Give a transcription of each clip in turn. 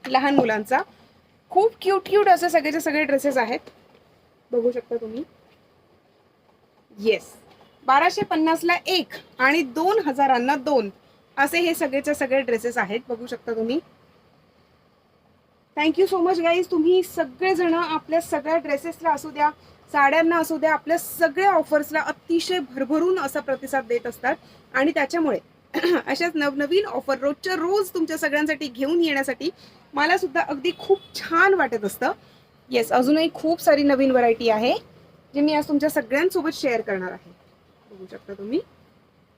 लहान मुलांचा. खूप क्यूट क्यूट असे सगळेचे सगळे ड्रेसेस आहेत, बघू शकता तुम्ही. येस, 1250ला एक आणि 2000 2 असे हे सगळेचे सगळे ड्रेसेस आहेत, बघू शकता तुम्ही. Thank you so much guys. तुम्ही सगळेजण आपल्या सगळ्या ड्रेसेसला असू द्या, साड्यांना असू द्या, आपल्या सगळ्या ऑफर्सला अतिशय भरभरून असा प्रतिसाद देत असतात. आणि त्याच्यामुळे अशाच नवनवीन ऑफर रोजच्या रोज तुमच्या सगळ्यांसाठी घेऊन येण्यासाठी मला सुद्धा अगदी खूप छान वाटत असतं. येस, अजूनही खूप सारी नवीन व्हरायटी आहे जे मी आज तुमच्या सगळ्यांसोबत शेअर करणार आहे, बघू शकता तुम्ही.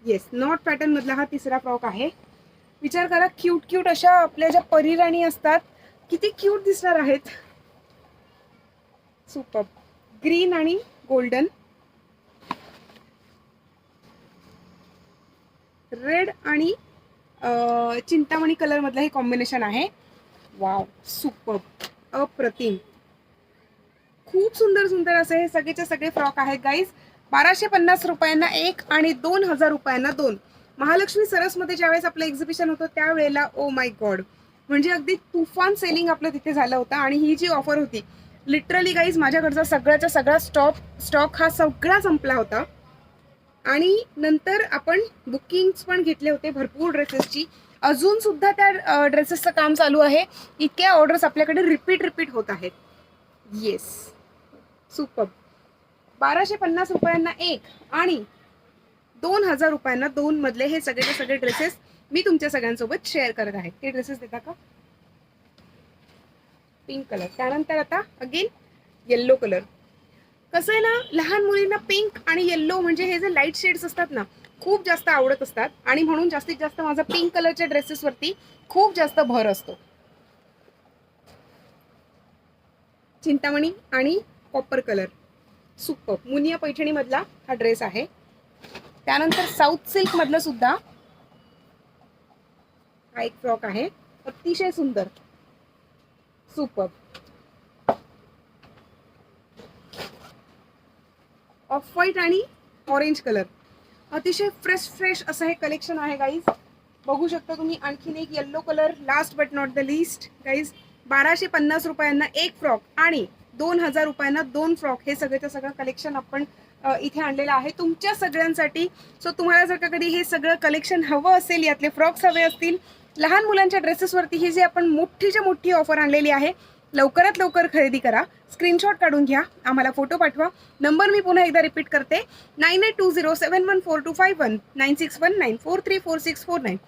येस, नॉट पॅटर्न मधला हा तिसरा फ्रॉक आहे. विचार करा, क्यूट क्यूट अशा आपल्या ज्या परीराणी असतात किती क्यूट दिसणार आहेत. सुपर ग्रीन आणि गोल्डन, रेड आणि चिंतामणी कलर मधलं हे कॉम्बिनेशन आहे. वाव, सुपर, अप्रतिम. खूप सुंदर सुंदर असे हे सगळेचे सगळे फ्रॉक आहेत गाईज. 1250 रुपयांना एक आणि 2000 रुपयांना दोन. महालक्ष्मी सरसमध्ये ज्यावेळेस आपलं एक्झिबिशन होतं त्यावेळेला ओ माय गॉड, म्हणजे अगदी तुफान सेलिंग आपलं तिथे झालं होतं. आणि ही जी ऑफर होती लिटरली गाईज, माझ्याकडचा सगळ्याचा सगळा स्टॉक हा सगळा संपला होता. आणि नंतर आपण बुकिंग्स पण घेतले होते भरपूर ड्रेसेसची. अजून सुद्धा त्या ड्रेसेसचं काम चालू आहे. इतक्या ऑर्डर्स आपल्याकडे रिपीट होत आहेत. Yes, super. 1250 रुपयांना एक आणि 2000 रुपयांना दोन मधले हे सगळेचे सगळे ड्रेसेस मी तुमच्या सगळ्यांसोबत शेअर करत आहे. हे ड्रेसेस देता का? पिंक कलर, त्यानंतर आता अगेन येल्लो कलर. कसं आहे ना, लहान मुलींना पिंक आणि येल्लो म्हणजे हे जे लाईट शेड्स असतात ना, खूप जास्त आवडत असतात. आणि म्हणून जास्तीत जास्त माझा पिंक कलरच्या ड्रेसेसवरती खूप जास्त भर असतो. चिंतामणी आणि copper colour, super. Muniya Paithani मधला हा ड्रेस आहे. त्यानंतर साऊथ सिल्क मधलं सुद्धा हा एक फ्रॉक आहे, अतिशय सुंदर, सुपर. ऑफ व्हाईट आणि ऑरेंज कलर, अतिशय फ्रेश असं हे कलेक्शन आहे गाईज, बघू शकता तुम्ही. आणखीन एक yellow colour, last but not the list guys. 1250 रुपयांना एक फ्रॉक आणि 2000 रुपयांना दोन फ्रॉक, हे सगळं सगळं कलेक्शन आपण इथे आणलेलं आहे तुमच्या सगळ्यांसाठी. सो तुम्हाला जर का कधी हे सगळं कलेक्शन हवं असेल, यातले फ्रॉक्स हवे असतील, लहान मुलांच्या ड्रेसेसवरती ही जी आपण मोठीच्या मोठी ऑफर आणलेली आहे, लवकरात लवकर खरेदी करा. स्क्रीनशॉट काढून घ्या, आम्हाला फोटो पाठवा. नंबर मी पुन्हा एकदा रिपीट करते, 9820714251 9619434649.